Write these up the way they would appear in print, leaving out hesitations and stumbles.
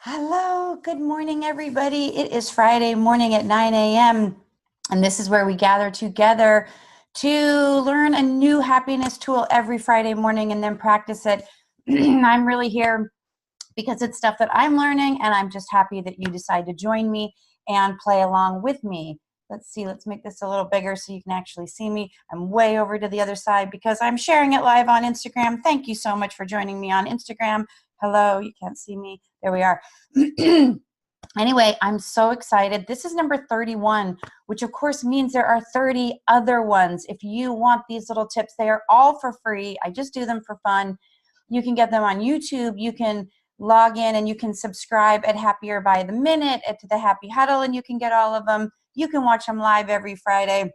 Hello, good morning, everybody. It is Friday morning at 9 a.m. And this is where we gather together to learn a new happiness tool every Friday morning and then practice it. I'm really here because it's stuff that I'm learning, and I'm just happy that you decide to join me and play along with me. Let's see, let's make this a little bigger so you can actually see me. I'm way over to the other side because I'm sharing it live on Instagram. Thank you so much for joining me on Instagram. Hello, you can't see me. There we are. Anyway, I'm so excited. This is number 31, which of course means there are 30 other ones. If you want these little tips, they are all for free. I just do them for fun. You can get them on YouTube. You can log in and you can subscribe at Happier by the Minute to the Happy Huddle, and you can get all of them. You can watch them live every Friday.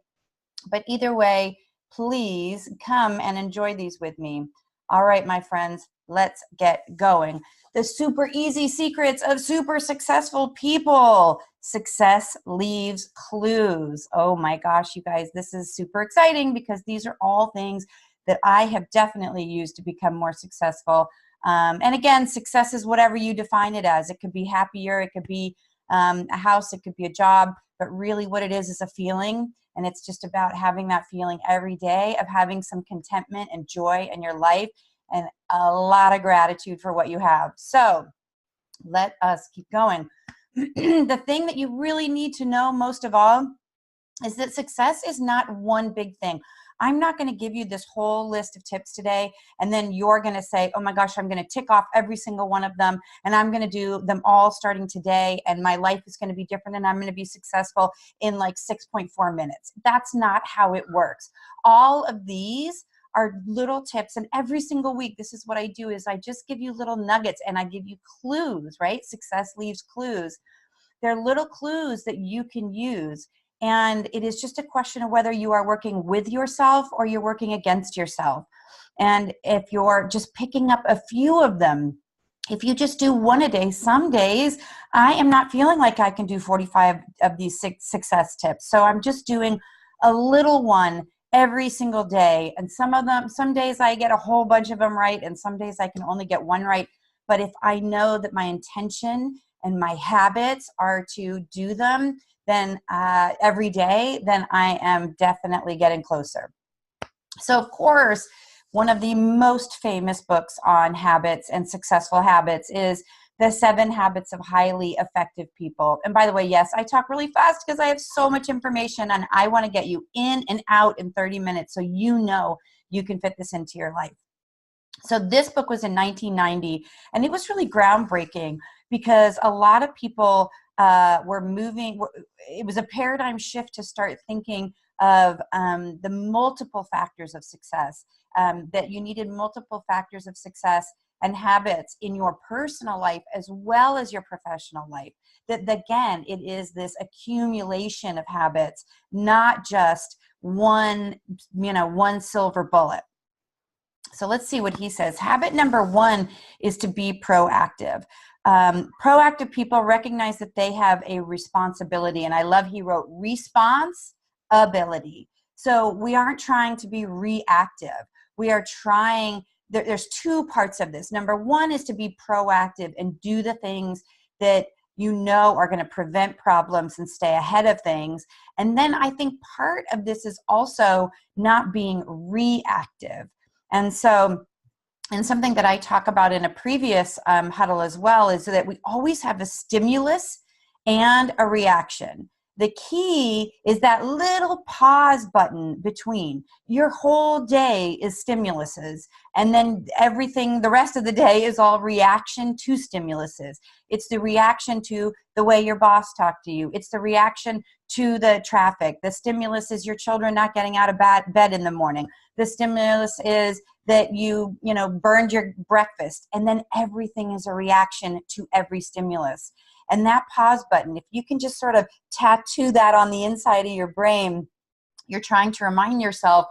But either way, please come and enjoy these with me. All right, my friends, let's get going. The super easy secrets of super successful people. Success leaves clues. Oh my gosh, you guys, this is super exciting because these are all things that I have definitely used to become more successful. And again, success is whatever you define it as. It could be happier, it could be a house, it could be a job, but really what it is a feeling. And it's just about having that feeling every day of having some contentment and joy in your life and a lot of gratitude for what you have. So let us keep going. The thing that you really need to know most of all is that success is not one big thing. I'm not going to give you this whole list of tips today, and then you're going to say, oh my gosh, I'm going to tick off every single one of them, and I'm going to do them all starting today, and my life is going to be different, and I'm going to be successful in like 6.4 minutes. That's not how it works. All of these are little tips, and every single week, this is what I do, is I just give you little nuggets, and I give you clues, right? Success leaves clues. They're little clues that you can use. And it is just a question of whether you are working with yourself or you're working against yourself. And if you're just picking up a few of them, if you just do one a day, some days I am not feeling like I can do 45 of these success tips. So I'm just doing a little one every single day. And some days I get a whole bunch of them right, and some days I can only get one right. But if I know that my intention and my habits are to do them, then every day, then I am definitely getting closer. So of course, one of the most famous books on habits and successful habits is The 7 Habits of Highly Effective People. And by the way, yes, I talk really fast because I have so much information, and I want to get you in and out in 30 minutes so you know you can fit this into your life. So this book was in 1990, and it was really groundbreaking because a lot of people were moving. It was a paradigm shift to start thinking of the multiple factors of success, that you needed multiple factors of success and habits in your personal life as well as your professional life. That again, it is this accumulation of habits, not just one silver bullet. So let's see what he says. Habit number 1 is to be proactive. Proactive people recognize that they have a responsibility. And I love he wrote responsibility. So we aren't trying to be reactive. We are trying, there's 2 parts of this. Number 1 is to be proactive and do the things that you know are going to prevent problems and stay ahead of things. And then I think part of this is also not being reactive. And so, and something that I talk about in a previous huddle as well is that we always have a stimulus and a reaction. The key is that little pause button between. Your whole day is stimuluses, and then everything, the rest of the day is all reaction to stimuluses. It's the reaction to the way your boss talked to you. It's the reaction to the traffic. The stimulus is your children not getting out of bed in the morning. The stimulus is that you burned your breakfast, and then everything is a reaction to every stimulus. And that pause button, if you can just sort of tattoo that on the inside of your brain, you're trying to remind yourself,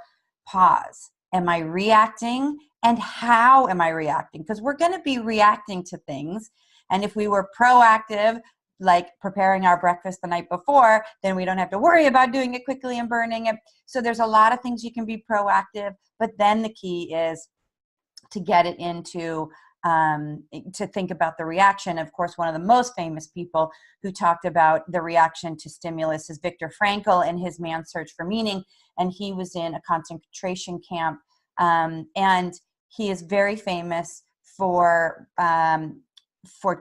pause. Am I reacting? And how am I reacting? Because we're going to be reacting to things. And if we were proactive, like preparing our breakfast the night before, then we don't have to worry about doing it quickly and burning it. So there's a lot of things you can be proactive, but then the key is to get it into to think about the reaction. Of course, one of the most famous people who talked about the reaction to stimulus is Viktor Frankl in his Man's Search for Meaning. And he was in a concentration camp. And he is very famous for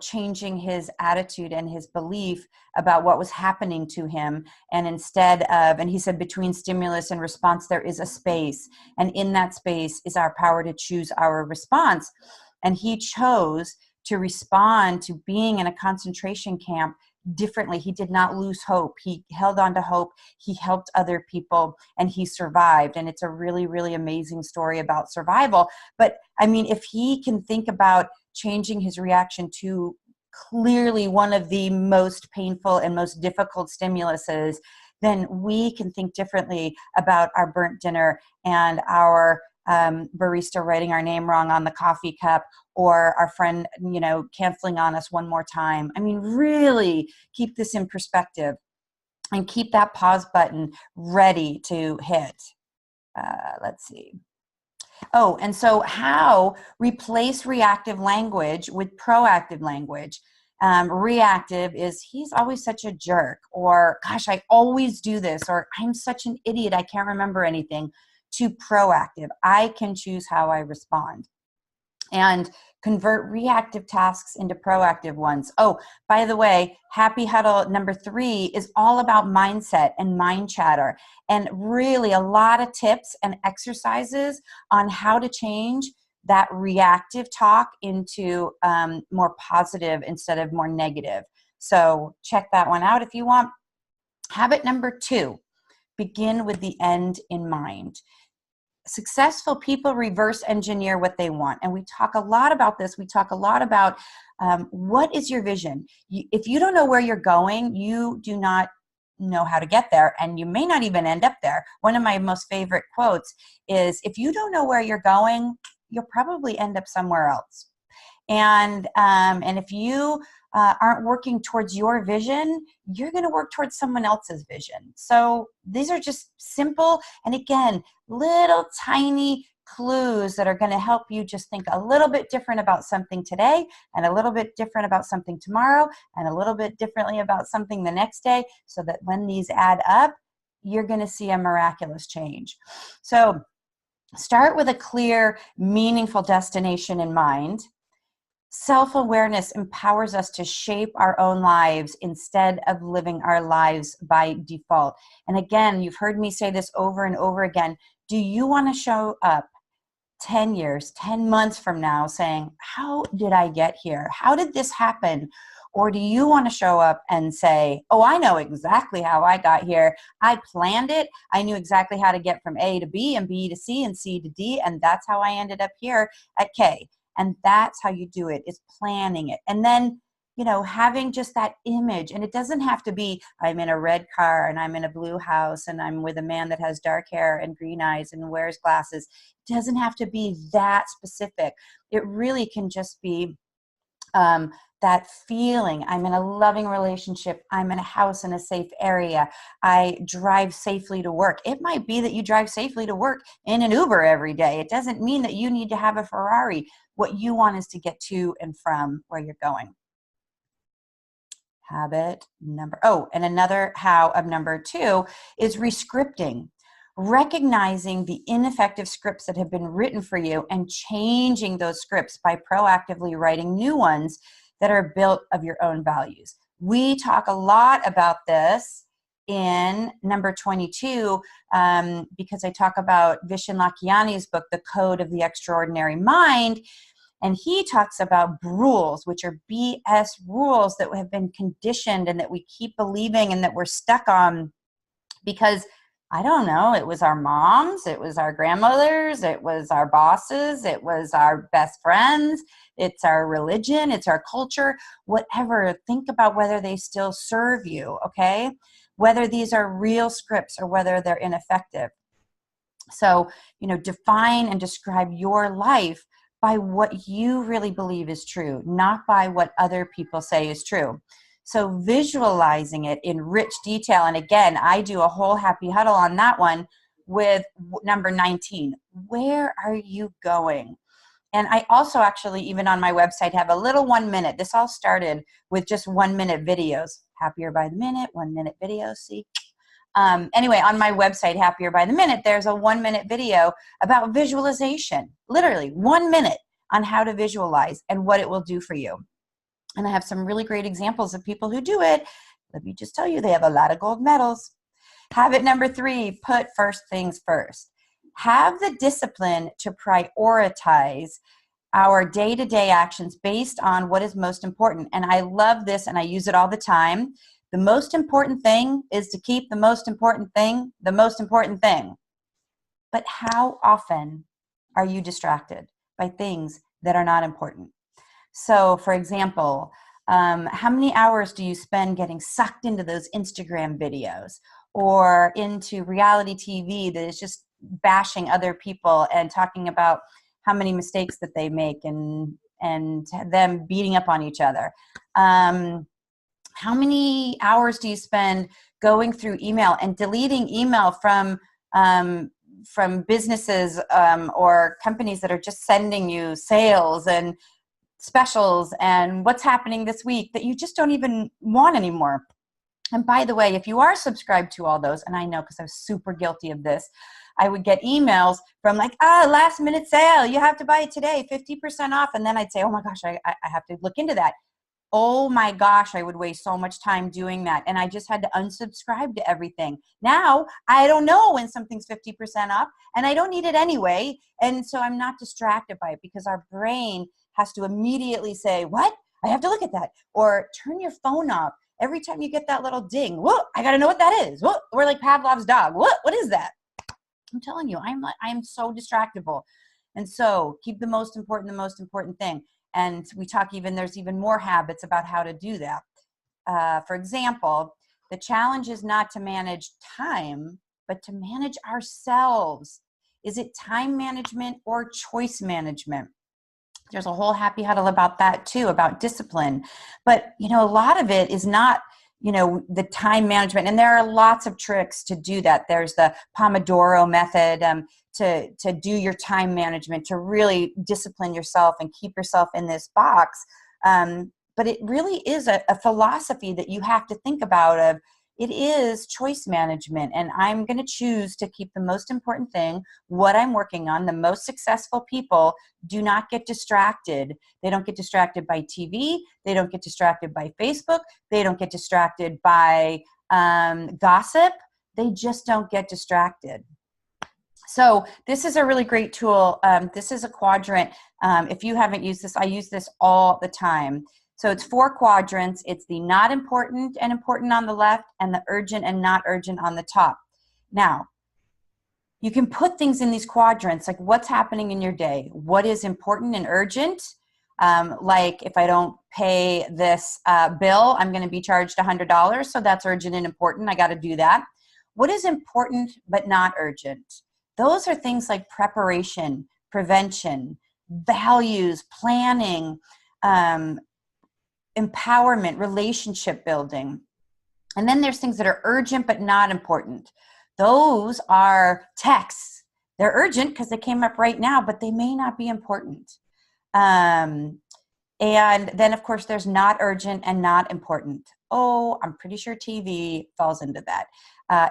changing his attitude and his belief about what was happening to him. And instead of, and he said, between stimulus and response, there is a space. And in that space is our power to choose our response. And he chose to respond to being in a concentration camp differently. He did not lose hope. He held on to hope. He helped other people and he survived. And it's a really, really amazing story about survival. But I mean, if he can think about changing his reaction to clearly one of the most painful and most difficult stimuluses, then we can think differently about our burnt dinner and our barista writing our name wrong on the coffee cup, or our friend, canceling on us one more time. I mean, really keep this in perspective and keep that pause button ready to hit. Let's see. Oh, and so how replace reactive language with proactive language. Reactive is, he's always such a jerk, or gosh, I always do this, or I'm such an idiot, I can't remember anything, to proactive. I can choose how I respond. And convert reactive tasks into proactive ones. Oh, by the way, Happy Huddle number 3 is all about mindset and mind chatter, and really a lot of tips and exercises on how to change that reactive talk into more positive instead of more negative. So check that one out if you want. Habit number 2, begin with the end in mind. Successful people reverse engineer what they want. And we talk a lot about this. We talk a lot about what is your vision? If you don't know where you're going, you do not know how to get there, and you may not even end up there. One of my most favorite quotes is, if you don't know where you're going, you'll probably end up somewhere else. And if you aren't working towards your vision, you're going to work towards someone else's vision. So these are just simple, and again, little tiny clues that are going to help you just think a little bit different about something today, and a little bit different about something tomorrow, and a little bit differently about something the next day, so that when these add up, you're going to see a miraculous change. So start with a clear, meaningful destination in mind. Self-awareness empowers us to shape our own lives instead of living our lives by default. And again, you've heard me say this over and over again. Do you want to show up 10 years, 10 months from now saying, how did I get here? How did this happen? Or do you want to show up and say, oh, I know exactly how I got here. I planned it. I knew exactly how to get from A to B and B to C and C to D. And that's how I ended up here at K. And that's how you do it, is planning it. And then, having just that image. And it doesn't have to be, I'm in a red car and I'm in a blue house and I'm with a man that has dark hair and green eyes and wears glasses. It doesn't have to be that specific. It really can just be that feeling. I'm in a loving relationship. I'm in a house in a safe area. I drive safely to work. It might be that you drive safely to work in an Uber every day. It doesn't mean that you need to have a Ferrari. What you want is to get to and from where you're going. Habit number, and another how of number 2 is rescripting. Recognizing the ineffective scripts that have been written for you and changing those scripts by proactively writing new ones that are built of your own values. We talk a lot about this in number 22 because I talk about Vishen Lakhiani's book, The Code of the Extraordinary Mind. And he talks about rules, which are BS rules that have been conditioned and that we keep believing and that we're stuck on because, I don't know, it was our moms, it was our grandmothers, it was our bosses, it was our best friends, it's our religion, it's our culture, whatever. Think about whether they still serve you, okay? Whether these are real scripts or whether they're ineffective. So, define and describe your life by what you really believe is true, not by what other people say is true. So visualizing it in rich detail. And again, I do a whole Happy Huddle on that one with number 19. Where are you going? And I also actually, even on my website, have a little 1 minute. This all started with just 1 minute videos. Happier by the minute, 1 minute videos, see? Anyway, on my website, Happier by the Minute, there's a 1 minute video about visualization. Literally 1 minute on how to visualize and what it will do for you. And I have some really great examples of people who do it. Let me just tell you, they have a lot of gold medals. Habit number 3, put first things first. Have the discipline to prioritize our day-to-day actions based on what is most important. And I love this, and I use it all the time. The most important thing is to keep the most important thing the most important thing. But how often are you distracted by things that are not important? So, for example, how many hours do you spend getting sucked into those Instagram videos or into reality TV that is just bashing other people and talking about how many mistakes that they make and them beating up on each other? How many hours do you spend going through email and deleting email from businesses or companies that are just sending you sales and specials and what's happening this week that you just don't even want anymore? And by the way, if you are subscribed to all those, and I know because I was super guilty of this, I would get emails from like, last minute sale, you have to buy it today, 50% off. And then I'd say, oh my gosh, I have to look into that. Oh my gosh, I would waste so much time doing that. And I just had to unsubscribe to everything. Now, I don't know when something's 50% off, and I don't need it anyway. And so I'm not distracted by it because our brain has to immediately say, what? I have to look at that. Or turn your phone off. Every time you get that little ding, whoa, I got to know what that is. Whoa, we're like Pavlov's dog. What is that? I'm telling you, I'm so distractible. And so keep the most important thing. And we talk there's even more habits about how to do that. For example, the challenge is not to manage time, but to manage ourselves. Is it time management or choice management? There's a whole Happy Huddle about that too, about discipline. But, a lot of it is not, the time management. And there are lots of tricks to do that. There's the Pomodoro method to do your time management, to really discipline yourself and keep yourself in this box. But it really is a philosophy that you have to think about of, it is choice management, and I'm going to choose to keep the most important thing, what I'm working on. The most successful people do not get distracted. They don't get distracted by TV. They don't get distracted by Facebook. They don't get distracted by gossip. They just don't get distracted. So this is a really great tool. This is a quadrant. If you haven't used this, I use this all the time. So it's 4 quadrants. It's the not important and important on the left, and the urgent and not urgent on the top. Now, you can put things in these quadrants, like what's happening in your day. What is important and urgent? Like if I don't pay this bill, I'm going to be charged $100. So that's urgent and important. I got to do that. What is important but not urgent? Those are things like preparation, prevention, values, planning, empowerment, relationship building. And then there's things that are urgent but not important. Those are texts. They're urgent because they came up right now, but they may not be important. And then, of course, there's not urgent and not important. Oh, I'm pretty sure TV falls into that.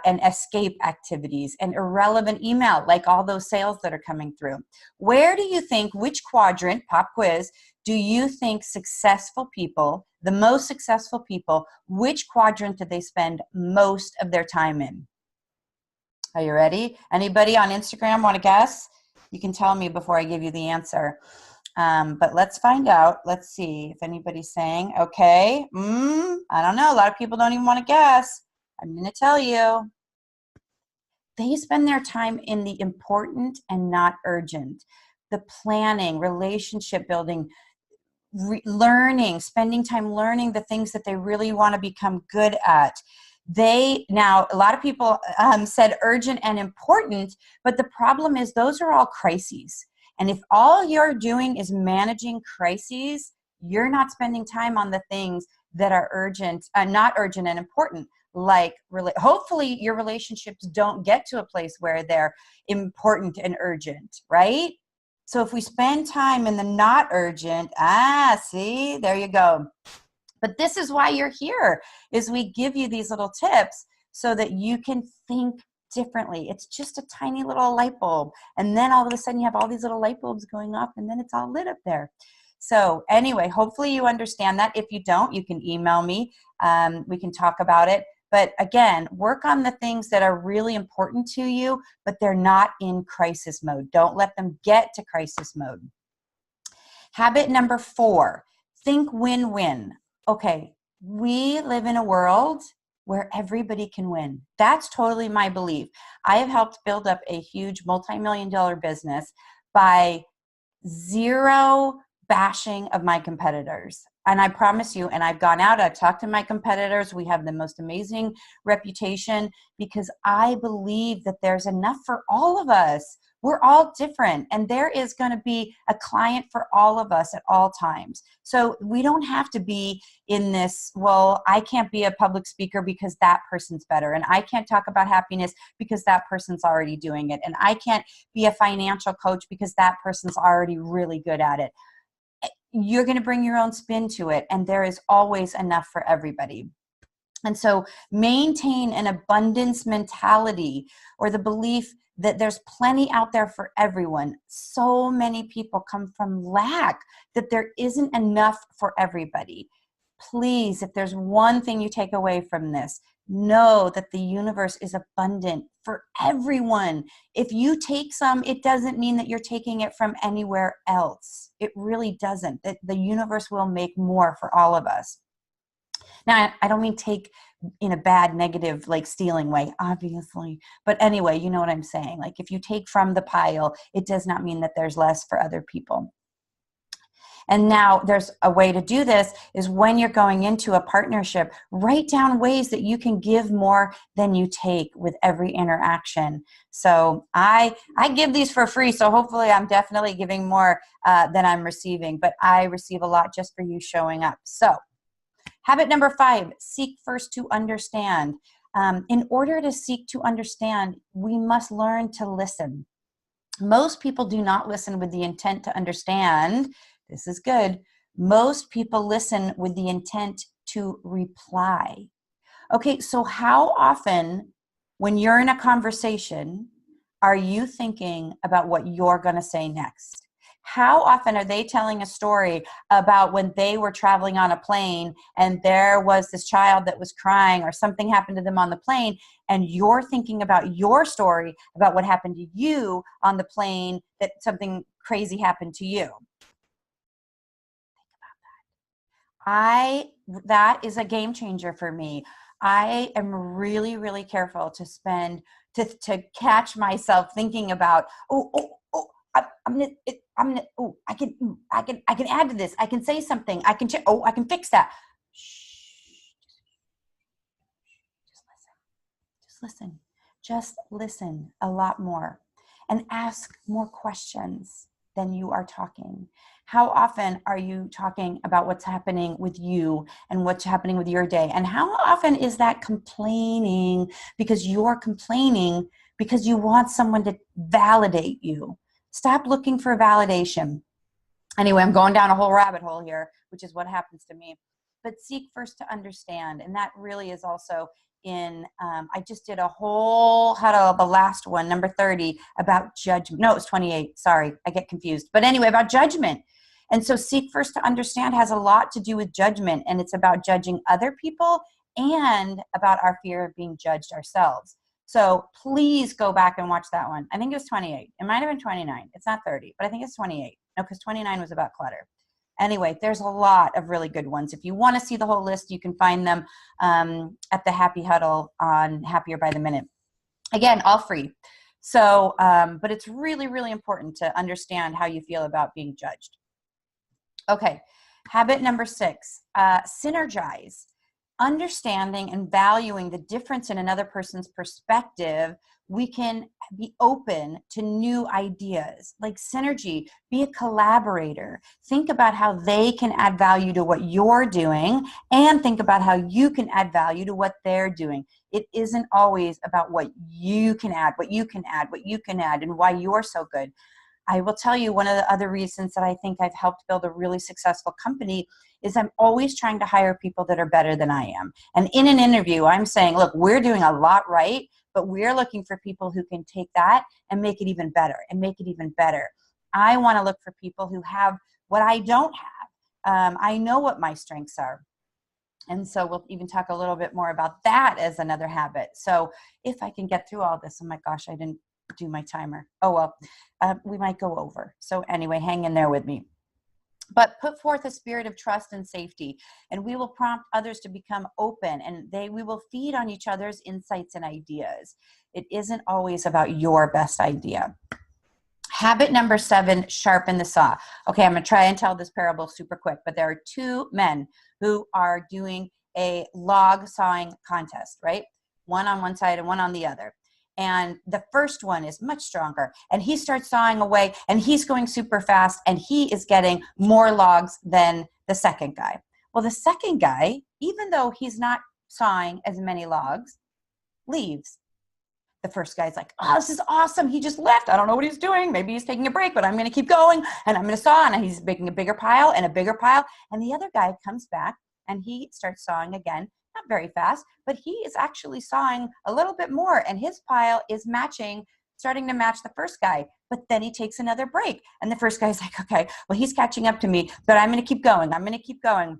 And escape activities and irrelevant email, like all those sales that are coming through. Where do you think, which quadrant, pop quiz, do you think successful people, the most successful people, which quadrant do they spend most of their time in? Are you ready? Anybody on Instagram want to guess? You can tell me before I give you the answer. But let's find out. Let's see if anybody's saying, okay, I don't know. A lot of people don't even want to guess. I'm going to tell you. They spend their time in the important and not urgent. The planning, relationship building, learning, spending time learning the things that they really want to become good at. Now, a lot of people said urgent and important, but the problem is those are all crises. And if all you're doing is managing crises, you're not spending time on the things that are urgent, not urgent and important. Like, hopefully your relationships don't get to a place where they're important and urgent, right? So if we spend time in the not urgent, see, there you go. But this is why you're here, is we give you these little tips so that you can think differently. It's just a tiny little light bulb. And then all of a sudden you have all these little light bulbs going off and then it's all lit up there. So anyway, hopefully you understand that. If you don't, you can email me. We can talk about it. But again, work on the things that are really important to you, but they're not in crisis mode. Don't let them get to crisis mode. Habit number 4, think win-win. Okay, we live in a world where everybody can win. That's totally my belief. I have helped build up a huge multi-million-dollar business by zero bashing of my competitors. And I promise you, and I've gone out, I've talked to my competitors, we have the most amazing reputation because I believe that there's enough for all of us. We're all different, and there is going to be a client for all of us at all times. So we don't have to be in this, well, I can't be a public speaker because that person's better, and I can't talk about happiness because that person's already doing it, and I can't be a financial coach because that person's already really good at it. You're going to bring your own spin to it, and there is always enough for everybody. And so maintain an abundance mentality, or the belief that there's plenty out there for everyone. So many people come from lack, that there isn't enough for everybody. Please, if there's one thing you take away from this, know that the universe is abundant for everyone. If you take some, it doesn't mean that you're taking it from anywhere else. It really doesn't. The universe will make more for all of us. Now, I don't mean take in a bad, negative, like stealing way, obviously. But anyway, you know what I'm saying. Like if you take from the pile, it does not mean that there's less for other people. And now there's a way to do this is when you're going into a partnership, write down ways that you can give more than you take with every interaction. So I give these for free. So hopefully I'm definitely giving more than I'm receiving, but I receive a lot just for you showing up. So habit number 5, seek first to understand. In order to seek to understand, we must learn to listen. Most people do not listen with the intent to understand. This is good. Most people listen with the intent to reply. Okay, so how often when you're in a conversation are you thinking about what you're going to say next? How often are they telling a story about when they were traveling on a plane and there was this child that was crying or something happened to them on the plane, and you're thinking about your story about what happened to you on the plane, that something crazy happened to you? That is a game changer for me. I am really, really careful to catch myself thinking about, I can add to this. I can say something. I can fix that. Shh. Just listen a lot more and ask more questions than you are talking. How often are you talking about what's happening with you and what's happening with your day? And how often is that complaining because you're complaining because you want someone to validate you? Stop looking for validation. Anyway, I'm going down a whole rabbit hole here, which is what happens to me. But seek first to understand. And that really is also in, I just did a whole huddle, the last one, number 30, about judgment. No, it was 28. Sorry, I get confused. But anyway, about judgment. And so seek first to understand has a lot to do with judgment. And it's about judging other people and about our fear of being judged ourselves. So please go back and watch that one. I think it was 28. It might have been 29. It's not 30, but I think it's 28. No, because 29 was about clutter. Anyway, there's a lot of really good ones. If you want to see the whole list, you can find them at the Happy Huddle on Happier by the Minute. Again, all free. So, but it's really, really important to understand how you feel about being judged. Okay, habit number 6, synergize. Understanding and valuing the difference in another person's perspective, we can be open to new ideas. Like synergy, be a collaborator. Think about how they can add value to what you're doing, and think about how you can add value to what they're doing. It isn't always about what you can add, and why you're so good. I will tell you, one of the other reasons that I think I've helped build a really successful company is I'm always trying to hire people that are better than I am. And in an interview, I'm saying, look, we're doing a lot right, but we're looking for people who can take that and make it even better and make it even better. I want to look for people who have what I don't have. I know what my strengths are. And so we'll even talk a little bit more about that as another habit. So if I can get through all this, oh my gosh, I didn't do my timer. Oh, well, we might go over. So anyway, hang in there with me. But put forth a spirit of trust and safety, and we will prompt others to become open, and we will feed on each other's insights and ideas. It isn't always about your best idea. Habit number 7, sharpen the saw. Okay, I'm going to try and tell this parable super quick, but there are 2 men who are doing a log sawing contest, right? One on one side and one on the other. And the first one is much stronger, and he starts sawing away, and he's going super fast, and he is getting more logs than the second guy. Well, the second guy, even though he's not sawing as many logs, leaves. The first guy's like, oh, this is awesome. He just left. I don't know what he's doing. Maybe he's taking a break, but I'm going to keep going, and I'm going to saw, and he's making a bigger pile and a bigger pile. And the other guy comes back, and he starts sawing again. Not very fast, but he is actually sawing a little bit more, and his pile is starting to match the first guy. But then he takes another break, and the first guy's like, okay, well, he's catching up to me, but I'm going to keep going. I'm going to keep going,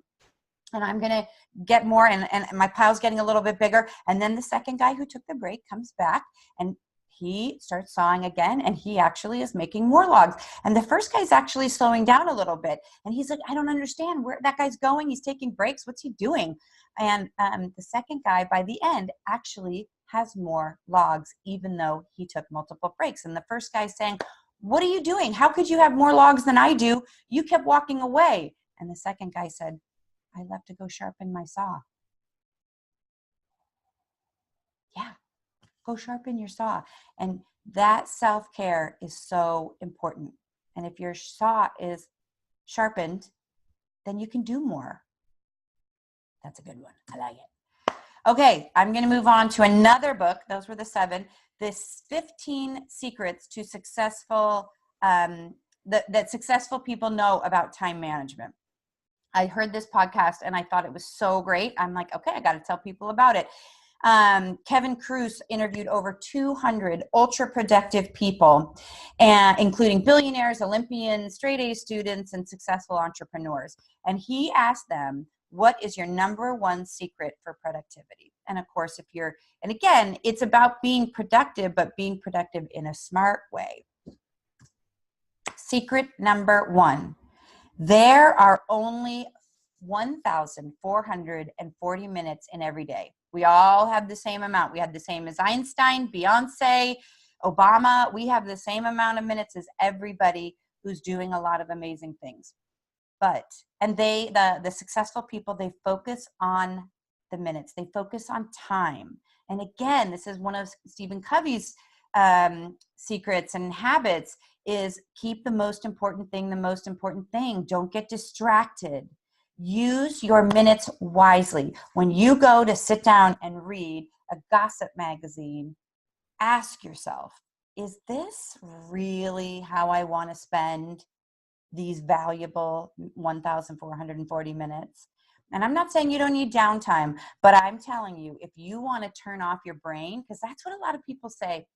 and I'm going to get more, and my pile's getting a little bit bigger. And then the second guy who took the break comes back, and he starts sawing again, and he actually is making more logs. And the first guy's actually slowing down a little bit. And he's like, I don't understand where that guy's going. He's taking breaks. What's he doing? And the second guy, by the end, actually has more logs, even though he took multiple breaks. And the first guy's saying, what are you doing? How could you have more logs than I do? You kept walking away. And the second guy said, I left to go sharpen my saw. Yeah. Go sharpen your saw. And that self-care is so important. And if your saw is sharpened, then you can do more. That's a good one. I like it. Okay, I'm going to move on to another book. Those were the 7. This 15 secrets to successful, that successful people know about time management. I heard this podcast and I thought it was so great. I'm like, okay, I got to tell people about it. Kevin Kruse interviewed over 200 ultra productive people, including billionaires, Olympians, straight A students, and successful entrepreneurs. And he asked them, what is your number 1 secret for productivity? And of course, and again, it's about being productive, but being productive in a smart way. Secret number 1, there are only 1,440 minutes in every day. We all have the same amount. We have the same as Einstein, Beyonce, Obama. We have the same amount of minutes as everybody who's doing a lot of amazing things. And the successful people, they focus on the minutes. They focus on time. And again, this is one of Stephen Covey's secrets and habits, is keep the most important thing the most important thing. Don't get distracted. Use your minutes wisely. When you go to sit down and read a gossip magazine, ask yourself, is this really how I want to spend these valuable 1,440 minutes? And I'm not saying you don't need downtime, but I'm telling you, if you want to turn off your brain, because that's what a lot of people say,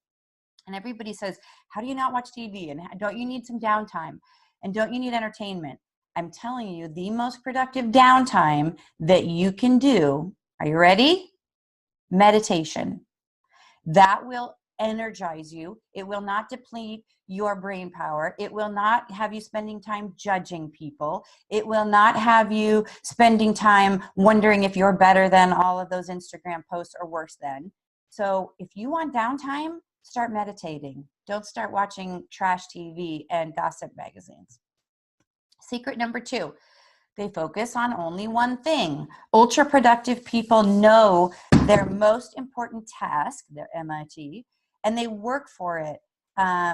and everybody says, how do you not watch TV? And don't you need some downtime? And don't you need entertainment? I'm telling you, the most productive downtime that you can do, are you ready? Meditation. That will energize you. It will not deplete your brain power. It will not have you spending time judging people. It will not have you spending time wondering if you're better than all of those Instagram posts or worse than. So if you want downtime, start meditating. Don't start watching trash TV and gossip magazines. Secret number 2, they focus on only one thing. Ultra productive people know their most important task, their MIT, and they work for it.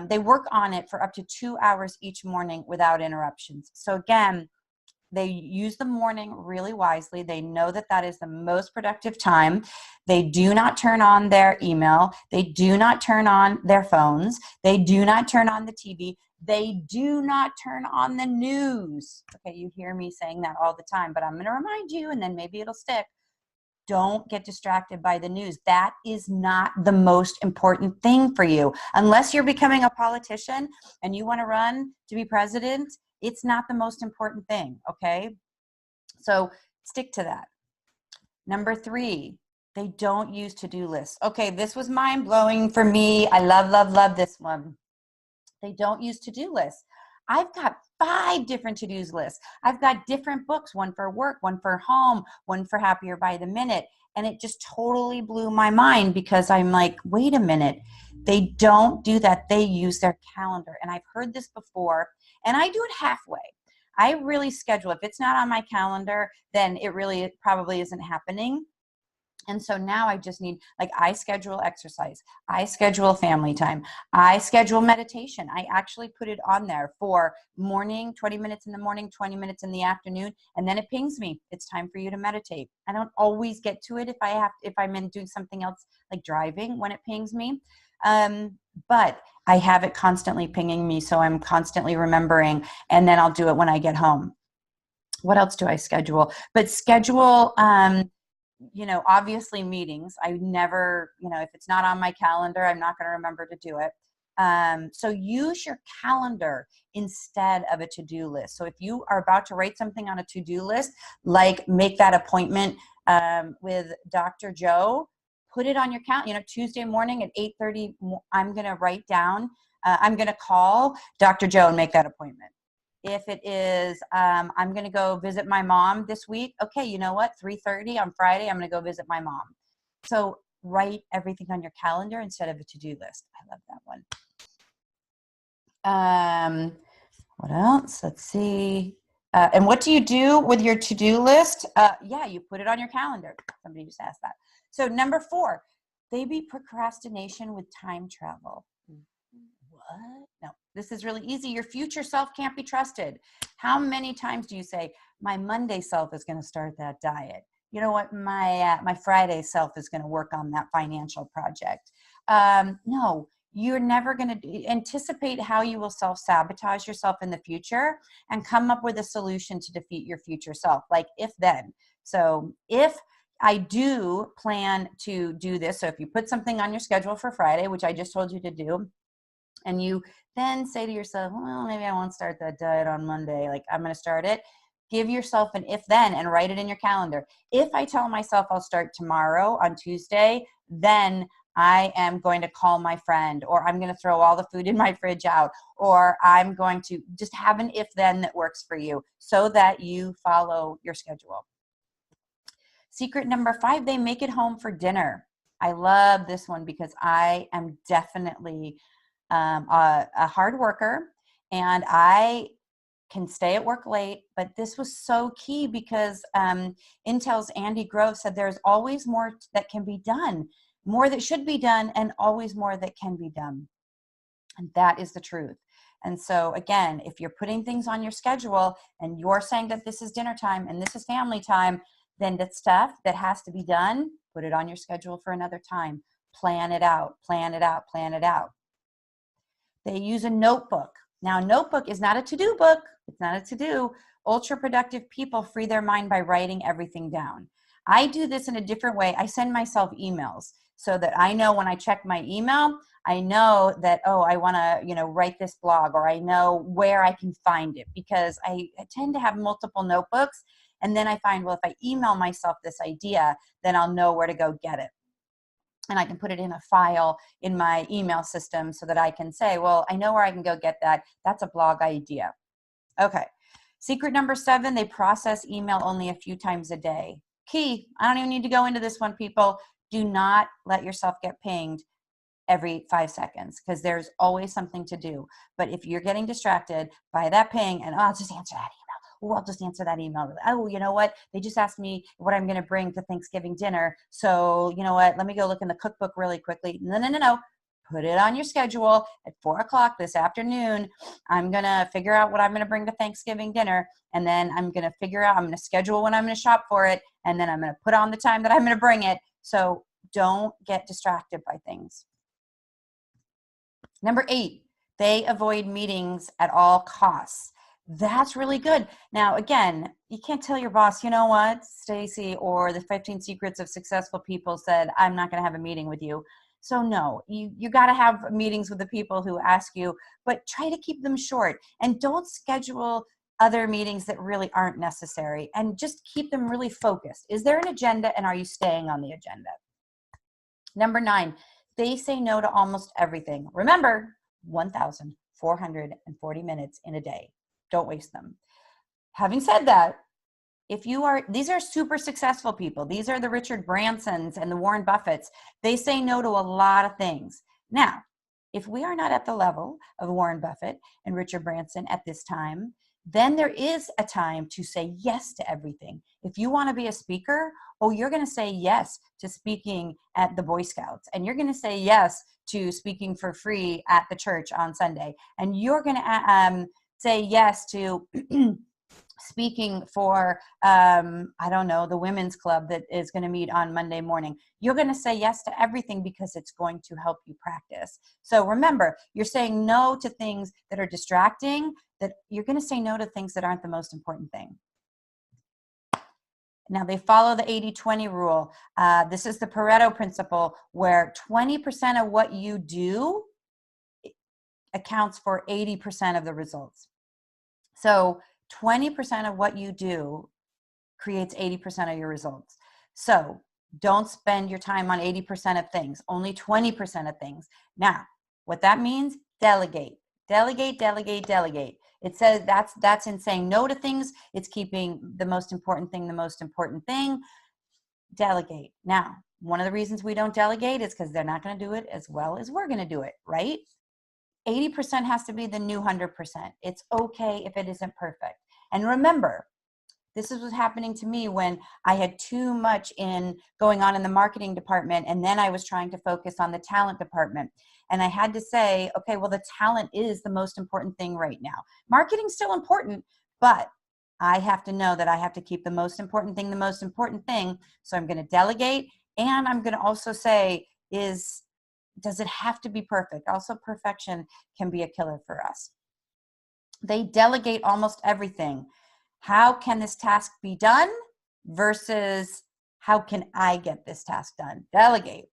They work on it for up to 2 hours each morning without interruptions. So again, they use the morning really wisely. They know that that is the most productive time. They do not turn on their email. They do not turn on their phones. They do not turn on the TV. They do not turn on the news. Okay, you hear me saying that all the time, but I'm going to remind you, and then maybe it'll stick. Don't get distracted by the news. That is not the most important thing for you. Unless you're becoming a politician and you want to run to be president, it's not the most important thing, okay? So stick to that. Number 3, they don't use to-do lists. Okay, this was mind-blowing for me. I love, love, love this one. They don't use to-do lists. I've got 5 different to-dos lists. I've got different books, one for work, one for home, one for Happier by the Minute. And it just totally blew my mind because I'm like, wait a minute. They don't do that. They use their calendar. And I've heard this before, and I do it halfway. I really schedule. If it's not on my calendar, then it probably isn't happening. And so now I just need, like, I schedule exercise. I schedule family time. I schedule meditation. I actually put it on there for morning, 20 minutes in the morning, 20 minutes in the afternoon. And then it pings me. It's time for you to meditate. I don't always get to it if I'm in doing something else like driving when it pings me. But I have it constantly pinging me. So I'm constantly remembering, and then I'll do it when I get home. What else do I schedule? But schedule, obviously meetings. I never, if it's not on my calendar, I'm not going to remember to do it. So use your calendar instead of a to-do list. So if you are about to write something on a to-do list, like make that appointment with Dr. Joe, put it on your calendar. Tuesday morning at 8:30, I'm going to write down, I'm going to call Dr. Joe and make that appointment. If it is, I'm going to go visit my mom this week. Okay, you know what? 3:30 on Friday, I'm going to go visit my mom. So write everything on your calendar instead of a to-do list. I love that one. What else? Let's see. And what do you do with your to-do list? Yeah, you put it on your calendar. Somebody just asked that. So number 4, maybe procrastination with time travel. What? No, this is really easy. Your future self can't be trusted. How many times do you say, my Monday self is going to start that diet? You know what? My Friday self is going to work on that financial project. No, you're never going to anticipate how you will self-sabotage yourself in the future and come up with a solution to defeat your future self, like if then. So if I do plan to do this, so if you put something on your schedule for Friday, which I just told you to do, and you then say to yourself, well, maybe I won't start that diet on Monday. Like, I'm going to start it. Give yourself an if then and write it in your calendar. If I tell myself I'll start tomorrow on Tuesday, then I am going to call my friend, or I'm going to throw all the food in my fridge out, or I'm going to just have an if then that works for you so that you follow your schedule. Secret number 5, they make it home for dinner. I love this one because I am definitely a hard worker, and I can stay at work late, but this was so key because Intel's Andy Grove said there's always more that can be done, more that should be done, and always more that can be done. And that is the truth. And so again, if you're putting things on your schedule and you're saying that this is dinner time and this is family time, then the stuff that has to be done, put it on your schedule for another time. Plan it out, plan it out, plan it out. They use a notebook. Now, a notebook is not a to-do book. It's not a to-do. Ultra productive people free their mind by writing everything down. I do this in a different way. I send myself emails so that I know when I check my email, I know that, oh, I want to, write this blog, or I know where I can find it, because I tend to have multiple notebooks. And then I find, well, if I email myself this idea, then I'll know where to go get it. And I can put it in a file in my email system so that I can say, well, I know where I can go get that. That's a blog idea. Okay. Secret number 7, they process email only a few times a day. Key. I don't even need to go into this one, people. Do not let yourself get pinged every 5 seconds, because there's always something to do. But if you're getting distracted by that ping and, oh, I'll just answer that email. Oh, I'll just answer that email. Oh, you know what? They just asked me what I'm going to bring to Thanksgiving dinner. So, you know what? Let me go look in the cookbook really quickly. No. Put it on your schedule at 4:00 this afternoon. I'm going to figure out what I'm going to bring to Thanksgiving dinner. And then I'm going to schedule when I'm going to shop for it. And then I'm going to put on the time that I'm going to bring it. So don't get distracted by things. Number 8, They avoid meetings at all costs. That's really good. Now, again, you can't tell your boss, you know what, Stacey, or the 15 Secrets of Successful People said, I'm not going to have a meeting with you. So no, you got to have meetings with the people who ask you, but try to keep them short and don't schedule other meetings that really aren't necessary, and just keep them really focused. Is there an agenda, and are you staying on the agenda? Number 9, they say no to almost everything. Remember, 1,440 minutes in a day. Don't waste them. Having said that, these are super successful people. These are the Richard Bransons and the Warren Buffetts. They say no to a lot of things. Now, if we are not at the level of Warren Buffett and Richard Branson at this time, then there is a time to say yes to everything. If you want to be a speaker, you're going to say yes to speaking at the Boy Scouts, and you're going to say yes to speaking for free at the church on Sunday, and you're going to say yes to speaking for, I don't know, the women's club that is going to meet on Monday morning. You're going to say yes to everything because it's going to help you practice. So remember, you're saying no to things that are distracting, that you're going to say no to things that aren't the most important thing. Now, they follow the 80-20 rule. This is the Pareto principle, where 20% of what you do accounts for 80% of the results. So 20% of what you do creates 80% of your results. So don't spend your time on 80% of things, only 20% of things. Now, what that means, delegate. Delegate, delegate, delegate. It says that's in saying no to things. It's keeping the most important thing the most important thing. Delegate. Now, one of the reasons we don't delegate is because they're not going to do it as well as we're going to do it, right? 80% has to be the new 100%. It's okay if it isn't perfect. And remember, this is what's happening to me when I had too much going on in the marketing department, and then I was trying to focus on the talent department. And I had to say, okay, well, the talent is the most important thing right now. Marketing's still important, but I have to know that I have to keep the most important thing the most important thing. So I'm going to delegate, and I'm going to also say, does it have to be perfect? Also, perfection can be a killer for us. They delegate almost everything. How can this task be done versus how can I get this task done? Delegate.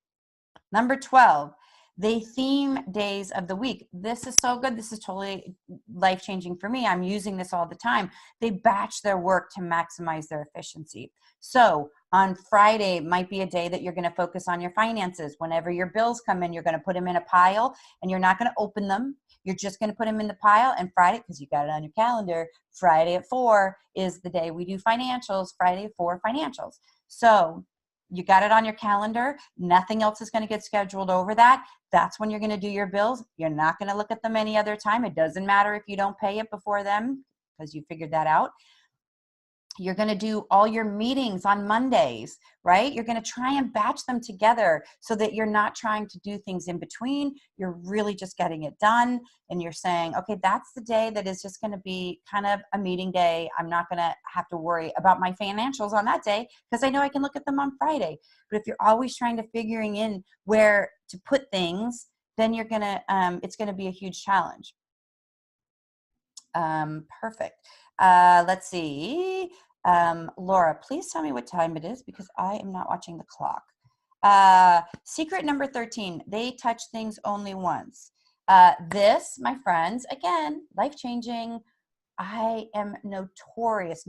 Number 12, they theme days of the week. This is so good. This is totally life-changing for me. I'm using this all the time. They batch their work to maximize their efficiency. So on Friday might be a day that you're going to focus on your finances. Whenever your bills come in, you're going to put them in a pile, and you're not going to open them. You're just going to put them in the pile. And Friday, because you got it on your calendar, Friday at 4 is the day we do financials. Friday at 4 financials. So you got it on your calendar. Nothing else is going to get scheduled over that. That's when you're going to do your bills. You're not going to look at them any other time. It doesn't matter if you don't pay it before them, because you figured that out. You're going to do all your meetings on Mondays, right? You're going to try and batch them together so that you're not trying to do things in between. You're really just getting it done. And you're saying, okay, that's the day that is just going to be kind of a meeting day. I'm not going to have to worry about my financials on that day because I know I can look at them on Friday. But if you're always trying to figuring in where to put things, then you're going to, it's going to be a huge challenge. Perfect. Let's see. Laura, please tell me what time it is because I am not watching the clock. Secret number 13, they touch things only once. This, my friends, again, life-changing. I am notorious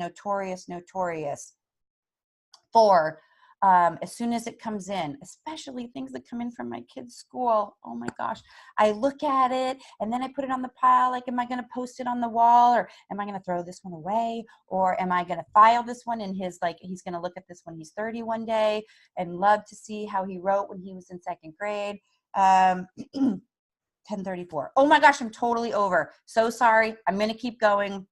for as soon as it comes in, especially things that come in from my kids' school. Oh my gosh. I look at it and then I put it on the pile. Like, am I going to post it on the wall, or am I going to throw this one away? Or am I going to file this one in his, like, he's going to look at this when he's 30 one day and love to see how he wrote when he was in 2nd grade. 10:34. Oh my gosh, I'm totally over. So sorry. I'm going to keep going.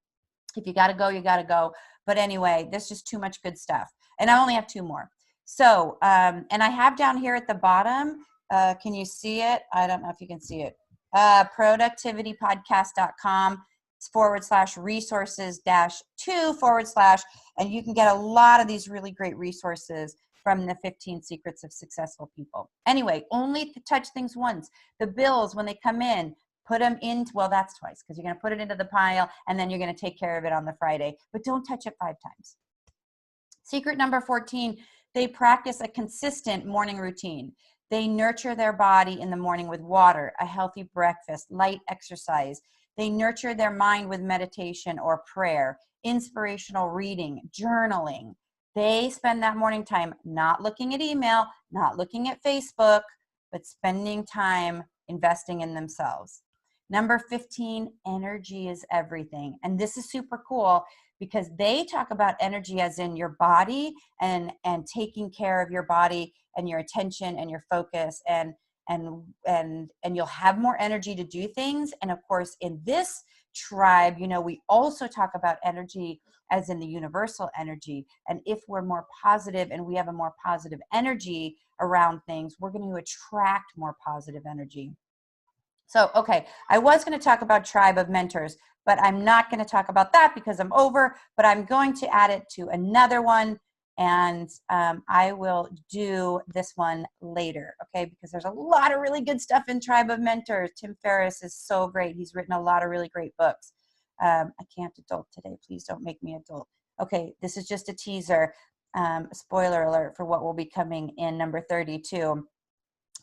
If you got to go, you got to go. But anyway, there's just too much good stuff. And I only have 2 more. So, and I have down here at the bottom, can you see it? I don't know if you can see it. productivitypodcast.com/resources-2/ and you can get a lot of these really great resources from the 15 Secrets of Successful People. Anyway, only to touch things once. The bills, when they come in, Put them in, well, that's twice, because you're going to put it into the pile and then you're going to take care of it on the Friday, but don't touch it 5 times. Secret number 14, they practice a consistent morning routine. They nurture their body in the morning with water, a healthy breakfast, light exercise. They nurture their mind with meditation or prayer, inspirational reading, journaling. They spend that morning time not looking at email, not looking at Facebook, but spending time investing in themselves. Number 15, energy is everything. And this is super cool because they talk about energy as in your body and taking care of your body and your attention and your focus, and you'll have more energy to do things. And of course, in this tribe, you know, we also talk about energy as in the universal energy. And if we're more positive and we have a more positive energy around things, we're going to attract more positive energy. So, okay, I was going to talk about tribe of mentors, but I'm not going to talk about that because I'm over, but I'm going to add it to another one, and I will do this one later, okay, because there's a lot of really good stuff in Tribe of Mentors. Tim Ferriss is so great. He's written a lot of really great books. I can't adult today. Please don't make me adult. Okay, this is just a teaser, spoiler alert for what will be coming in number 32.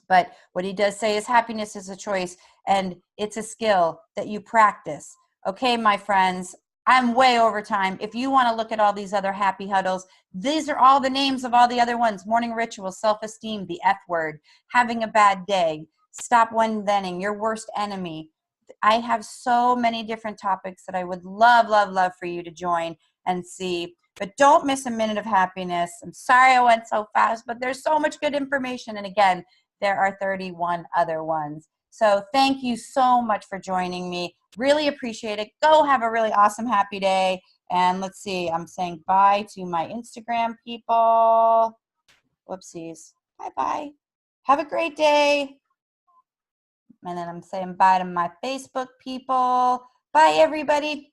But what he does say is happiness is a choice and it's a skill that you practice. Okay, my friends, I'm way over time. If you want to look at all these other happy huddles, these are all the names of all the other ones. Morning rituals, self-esteem, the F word, having a bad day, stop one-thenning, your worst enemy. I have so many different topics that I would love, love, love for you to join and see. But don't miss a minute of happiness. I'm sorry I went so fast, but there's so much good information. And again, there are 31 other ones. So thank you so much for joining me. Really appreciate it. Go have a really awesome, happy day. And let's see, I'm saying bye to my Instagram people. Whoopsies. Bye-bye. Have a great day. And then I'm saying bye to my Facebook people. Bye, everybody.